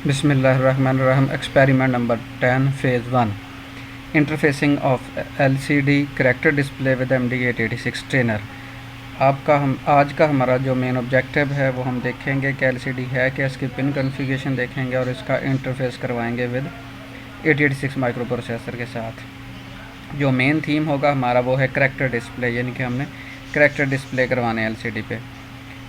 बिस्मिल्लाहिर्रहमानिर्रहीम। Experiment number 10 phase 1 interfacing of LCD character display with MD886 trainer. आज का हमारा जो मेन ऑब्जेक्टिव है वो हम देखेंगे कि एलसीडी है क्या, इसकी पिन कॉन्फ़िगरेशन देखेंगे और इसका इंटरफेस करवाएंगे विद 886 माइक्रो प्रोसेसर के साथ। जो मेन थीम होगा हमारा वो है करेक्टर डिस्प्ले, यानी कि हमने करेक्टर डिस्प्ले करवाने एलसीडी पे।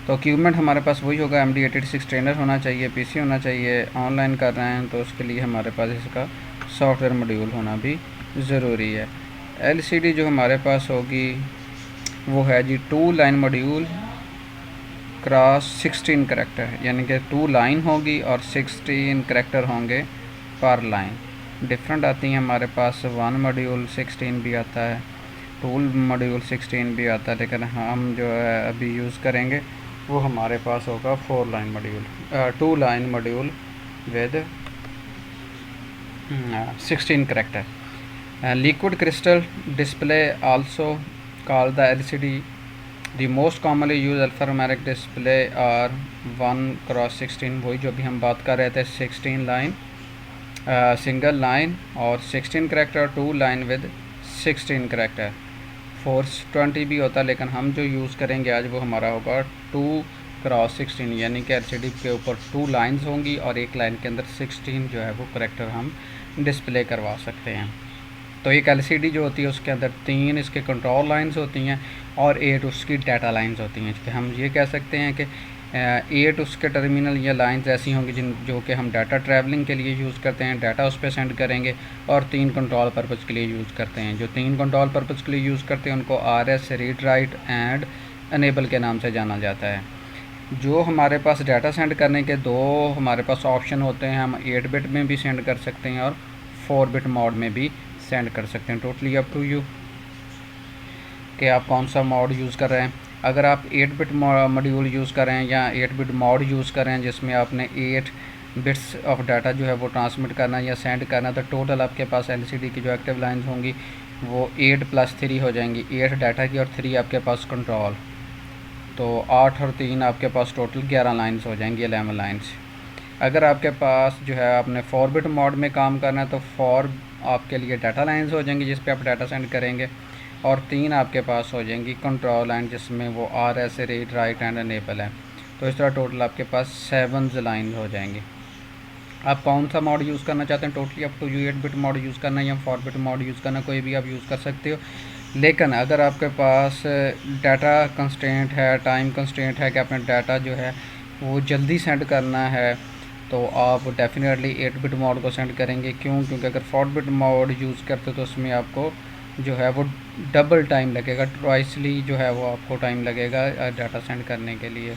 तो इक्विपमेंट हमारे पास वही होगा, MD886 ट्रेनर होना चाहिए, पीसी होना चाहिए। ऑनलाइन कर रहे हैं तो उसके लिए हमारे पास इसका सॉफ्टवेयर मॉड्यूल होना भी ज़रूरी है। एलसीडी जो हमारे पास होगी वो है जी 2 लाइन मॉड्यूल क्रॉस 16 करेक्टर, यानी कि 2 लाइन होगी और 16 करेक्टर होंगे पर लाइन। डिफरेंट आती हैं हमारे पास, 1 मॉड्यूल 16 भी आता है, 2 मॉड्यूल 16 भी आता है, लेकिन हम जो है अभी यूज़ करेंगे वो हमारे पास होगा 4 line module, 2 line module with 16 character. Liquid crystal display also called the LCD। The most commonly use alphanumeric display are 1x16, वही जो अभी हम बात कर रहे थे, 16 लाइन सिंगल लाइन और 16 करेक्टर, 2 लाइन विद 16 करेक्टर। 420 भी होता है, लेकिन हम जो यूज़ करेंगे आज वो हमारा होगा 2x16, यानी कि एलसीडी के ऊपर 2 लाइंस होंगी और एक लाइन के अंदर 16 जो है वो करेक्टर हम डिस्प्ले करवा सकते हैं। तो एक एलसीडी जो होती है उसके अंदर 3 इसके कंट्रोल लाइंस होती हैं और 8 उसकी डाटा लाइंस होती हैं। कि हम ये कह सकते हैं कि 8 उसके टर्मिनल या लाइंस ऐसी होंगी जो कि हम डाटा ट्रैवलिंग के लिए यूज़ करते हैं, डाटा उस पर सेंड करेंगे, और 3 कंट्रोल पर्पज़ के लिए यूज़ करते हैं। जो 3 कंट्रोल पर्पज़ के लिए यूज़ करते हैं उनको RS read write and enable के नाम से जाना जाता है। जो हमारे पास डाटा सेंड करने के 2 हमारे पास ऑप्शन होते हैं, हम 8 बिट में भी सेंड कर सकते हैं और 4 बिट मोड में भी सेंड कर सकते हैं। टोटली अप टू यू कि आप कौन सा मोड यूज़ कर रहे हैं। अगर आप 8 बिट मॉड्यूल यूज़ कर रहे हैं या 8 बिट मोड यूज़ कर रहे हैं जिसमें आपने 8 बिट्स ऑफ डाटा जो है वो ट्रांसमिट करना या सेंड करना, तो टोटल आपके पास एलसीडी की जो एक्टिव लाइंस होंगी वो 8 + 3 हो जाएंगी। 8 डाटा की और 3 आपके पास कंट्रोल, तो 8 और 3 आपके पास टोटल 11 लाइन्स हो जाएंगी, 11 लाइन्स। अगर आपके पास जो है आपने 4 बिट मोड में काम करना है तो 4 आपके लिए डाटा लाइन्स हो जाएंगी जिस पे आप डाटा सेंड करेंगे, और 3 आपके पास हो जाएंगी कंट्रोल लाइन जिसमें वो RS read write and enable है। तो इस तरह टोटल आपके पास 7 लाइन हो जाएंगी। आप कौन सा मोड यूज़ करना चाहते हैं, totally up to you. 8 bit mode use करना या 4 बिट मोड यूज़ करना, कोई भी आप यूज़ कर सकते हो। लेकिन अगर आपके पास डाटा कंस्ट्रेंट है, टाइम कंस्ट्रेंट है कि आपने डाटा जो है वो जल्दी सेंड करना है, तो आप डेफिनेटली 8 बिट मोड को सेंड करेंगे। क्यों? क्योंकि अगर 4 बिट मोड यूज़ करते तो उसमें आपको जो है वो डबल टाइम लगेगा, ट्वाइसली जो है वो आपको टाइम लगेगा डाटा सेंड करने के लिए।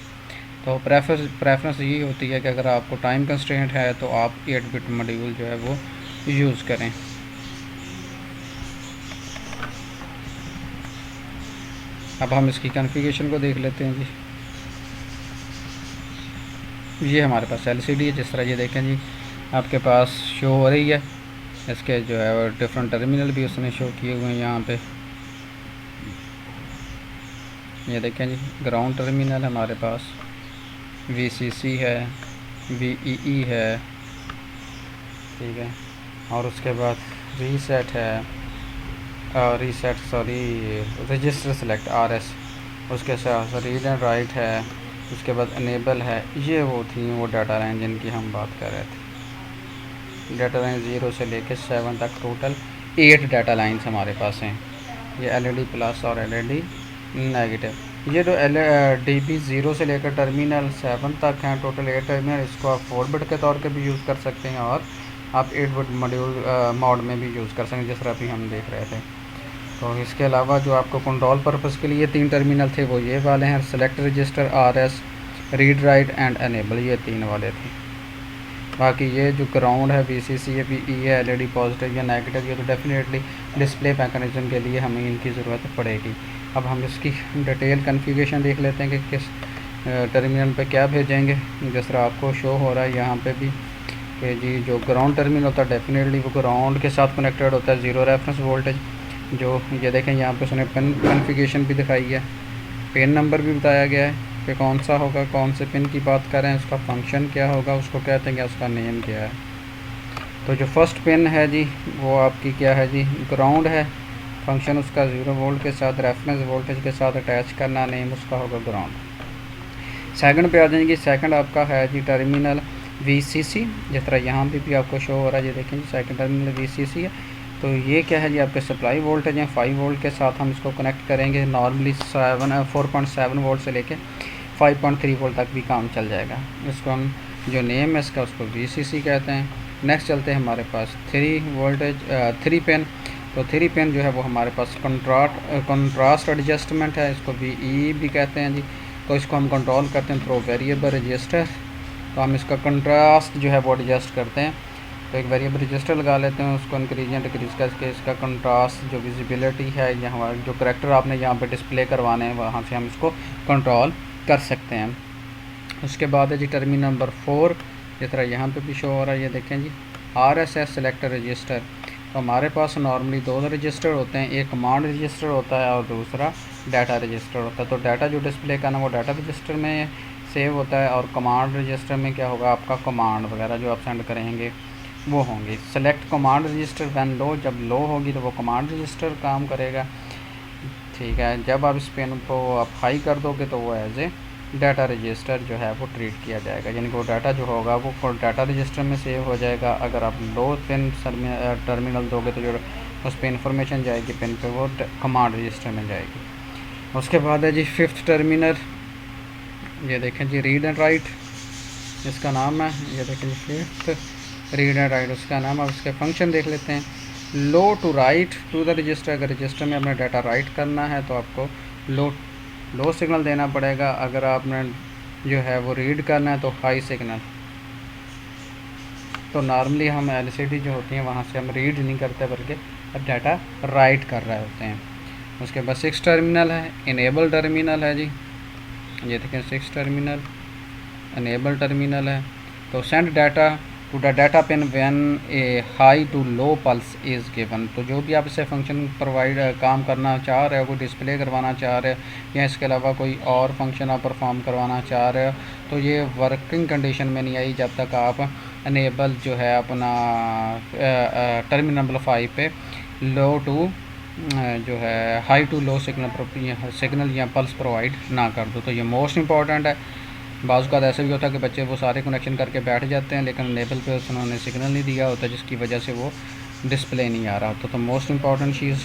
तो प्रेफरेंस यही होती है कि अगर आपको टाइम कंस्ट्रेंट है तो आप 8 बिट मॉड्यूल जो है वो यूज़ करें। अब हम इसकी कॉन्फ़िगरेशन को देख लेते हैं जी। ये हमारे पास एलसीडी है, जिस तरह ये देखें जी आपके पास शो हो रही है। इसके जो है डिफरेंट टर्मिनल भी उसने शो किए हुए हैं यहाँ पे। ये देखें जी, ग्राउंड टर्मिनल हमारे पास, VCC है, VEE है, ठीक है, और उसके बाद रीसेट है, रजिस्टर सेलेक्ट RS, उसके साथ रीड एंड राइट है, उसके बाद अनेबल है। ये वो थी वो डाटा लाइन जिनकी हम बात कर रहे थे। डाटा लाइन 0 से लेकर 7 तक टोटल 8 डाटा लाइन्स हमारे पास हैं। ये LED प्लस और LED नेगेटिव। ये जो DB 0 से लेकर टर्मिनल 7 तक हैं, टोटल 8 टर्मिनल। इसको आप 4 बिट के तौर पे भी यूज़ कर सकते हैं और आप 8 बिट मॉड्यूल मोड में भी यूज़ कर सकते हैं, जिस तरह अभी हम देख रहे थे। तो इसके अलावा जो आपको कंट्रोल पर्पज़ के लिए 3 टर्मिनल थे वो ये वाले हैं, select register, RS read write and enable, ये 3 वाले थे। बाकी ये जो ग्राउंड है, VCC है, VE है, LED पॉजिटिव या नेगेटिव, ये तो डेफिनेटली डिस्प्ले मैकेनिज्म के लिए हमें इनकी ज़रूरत पड़ेगी। अब हम इसकी डिटेल कॉन्फ़िगरेशन देख लेते हैं कि किस टर्मिनल पे क्या भेजेंगे। जिस तरह आपको शो हो रहा है यहाँ पे भी कि जी जो ग्राउंड टर्मिनल होता है डेफिनेटली वो ग्राउंड के साथ कनेक्टेड होता है, 0 रेफरेंस वोल्टेज। जो ये देखें यहाँ पे उसने पिन कॉन्फ़िगरेशन भी दिखाई है, पिन नंबर भी बताया गया है कि कौन सा होगा, कौन से पिन की बात कर रहे हैं, उसका फंक्शन क्या होगा, उसको कहते हैं कि उसका नेम क्या है। तो जो फर्स्ट पिन है जी वो आपकी क्या है जी, ग्राउंड है। फंक्शन उसका 0 वोल्ट के साथ रेफरेंस वोल्टेज के साथ अटैच करना, नेम उसका होगा ग्राउंड। सेकंड पे आ जाएंगे, सेकंड आपका है जी टर्मिनल VCC, जिस तरह यहाँ भी आपको शो हो रहा है, ये देखें जी सेकंड टर्मिनल VCC है। तो ये क्या है जी, आपके सप्लाई वोल्टेज हैं 5 वोल्ट के साथ हम इसको कनेक्ट करेंगे। नॉर्मली 4.7 वोल्ट से लेके 5.3 वोल्ट तक भी काम चल जाएगा। इसको हम जो नेम है इसका उसको VCC कहते हैं। नेक्स्ट चलते हैं हमारे पास 3 पिन। तो 3 पिन जो है वो हमारे पास कंट्रास्ट एडजस्टमेंट है, इसको VE भी कहते हैं जी। तो इसको हम कंट्रोल करते हैं थ्रू वेरिएबल रजिस्टर। तो हम इसका कंट्रास्ट जो है वो एडजस्ट करते हैं। तो एक वेरिएबल रजिस्टर लगा लेते हैं, उसको इंक्रीज या डिक्रीज करके इसका कंट्रास्ट जो विजिबिलिटी है या हमारे जो करेक्टर आपने यहाँ पे डिस्प्ले करवाने हैं वहाँ से हम इसको कंट्रोल कर सकते हैं। उसके बाद है जी टर्मिनल नंबर 4, जिस तरह यहाँ पे भी शो हो रहा है, ये देखें जी RSS सेलेक्टर रजिस्टर। तो हमारे पास नॉर्मली 2 रजिस्टर होते हैं, एक कमांड रजिस्टर होता है और दूसरा डाटा रजिस्टर होता है। तो डाटा जो डिस्प्ले करना वो डाटा रजिस्टर में सेव होता है और कमांड रजिस्टर में क्या होगा, आपका कमांड वगैरह जो आप सेंड करेंगे वो होंगे। सेलेक्ट कमांड रजिस्टर व्हेन लो, जब लो होगी तो वो कमांड रजिस्टर काम करेगा, ठीक है। जब आप इस पिन को आप हाई कर दोगे तो वो एज ए डाटा रजिस्टर जो है वो ट्रीट किया जाएगा, यानी कि वो डाटा जो होगा वो डाटा रजिस्टर में सेव हो जाएगा। अगर आप लो पिन टर्मिनल दोगे तो जो उस पर इंफॉर्मेशन जाएगी पिन पे वो कमांड रजिस्टर में जाएगी। उसके बाद है जी 5th टर्मिनल, ये देखें जी रीड एंड राइट इसका नाम है, ये देखें जी 5th रीड एंड राइट उसका नाम। अब इसके फंक्शन देख लेते हैं। लो to write to the register, अगर रजिस्टर में अपना डाटा राइट करना है तो आपको लो सिग्नल देना पड़ेगा। अगर आपने जो है वो रीड करना है तो हाई सिग्नल। तो नॉर्मली हम LCD जो होती हैं वहाँ से हम रीड नहीं करते बल्कि अब डाटा राइट कर रहे होते हैं। उसके बाद 6 टर्मिनल है, इनेबल टर्मिनल है जी, ये देखें 6 टर्मिनल इनेबल टर्मिनल है। तो send data to the data pin when a high to low pulse is given. तो जो भी आप इससे फंक्शन प्रोवाइड काम करना चाह रहे हो, कोई डिस्प्ले करवाना चाह रहे हो या इसके अलावा कोई और फंक्शन आप परफॉर्म करवाना चाह रहे हो, तो ये वर्किंग कंडीशन में नहीं आई जब तक आप इनेबल जो है अपना टर्मिनल नंबर 5 पे लो टू जो है हाई टू लो सिग्नल या पल्स प्रोवाइड ना कर दो। तो ये मोस्ट इंपॉर्टेंट है। बाज़ का ऐसा भी होता है कि बच्चे वो सारे कनेक्शन करके बैठ जाते हैं लेकिन लेवल पे उन्होंने सिग्नल नहीं दिया होता, जिसकी वजह से वो डिस्प्ले नहीं आ रहा होता। तो मोस्ट इम्पॉर्टेंट चीज़।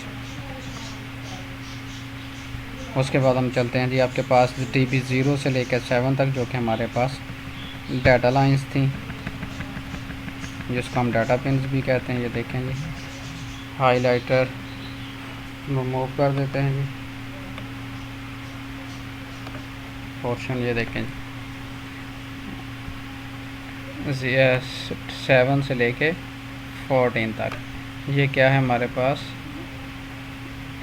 उसके बाद हम चलते हैं जी, आपके पास TB 0 से लेकर 7 तक जो कि हमारे पास डाटा लाइंस थी, जिसको हम डाटा पिन्स भी कहते हैं। ये देखें जी हाईलाइटर मूव कर देते हैं जी पोर्शन, ये देखें जी 7 से लेके 14 तक ये क्या है हमारे पास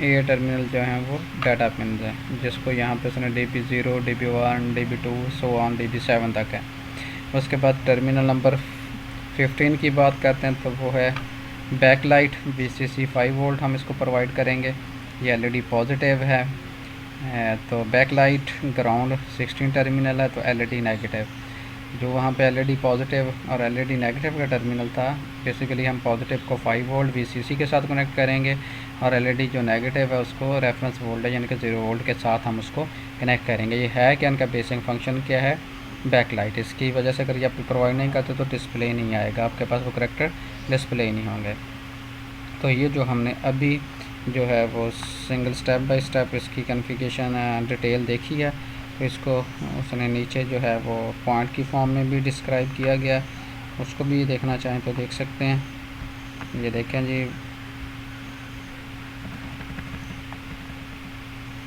ये टर्मिनल जो हैं वो डाटा पिन है, जिसको यहाँ पे उसने DB 0, DB 1, DB 2 so on DB 7 तक है। उसके बाद टर्मिनल नंबर 15 की बात करते हैं तो वो है बैकलाइट VCC 5 वोल्ट हम इसको प्रोवाइड करेंगे। ये LED पॉजिटिव है, तो बैकलाइट ग्राउंड 16 टर्मिनल है, तो LED नेगेटिव। जो वहाँ पे LED पॉजिटिव और LED नेगेटिव का टर्मिनल था, बेसिकली हम पॉजिटिव को 5 वोल्ट VCC के साथ कनेक्ट करेंगे और LED जो नेगेटिव है उसको रेफरेंस वोल्टेज यानी कि 0 वोल्ट के साथ हम उसको कनेक्ट करेंगे। ये है कि इनका बेसिक फंक्शन क्या है, बैकलाइट। इसकी वजह से अगर ये आप प्रोवाइड नहीं करते तो डिस्प्ले नहीं आएगा, आपके पास वो करेक्टर डिस्प्ले नहीं होंगे। तो ये जो हमने अभी जो है वो सिंगल स्टेप बाय स्टेप इसकी कॉन्फ़िगरेशन डिटेल देखी है, तो इसको उसने नीचे जो है वो पॉइंट की फॉर्म में भी डिस्क्राइब किया गया, उसको भी देखना चाहें तो देख सकते हैं। ये देखें जी,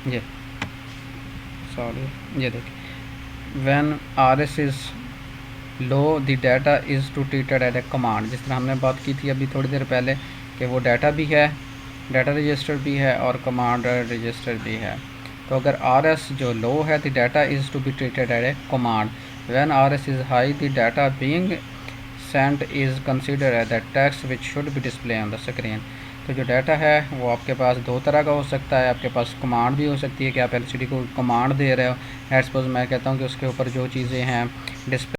ये सॉरी ये देखें when RS is low the data is to treated at a command. जिस तरह हमने बात की थी अभी थोड़ी देर पहले कि वो डाटा भी है, डाटा रजिस्टर भी है और कमांड रजिस्टर भी है। तो अगर RS जो लो है the data is to be treated at a command, when RS is high the data being sent is considered as the text which should be display on the screen. तो जो data है वो आपके पास दो तरह का हो सकता है। आपके पास कमांड भी हो सकती है कि आप एलसीडी को कमांड दे रहे हो। लेट्स सपोज मैं कहता हूँ कि उसके ऊपर जो चीज़ें हैं डिस्प्ले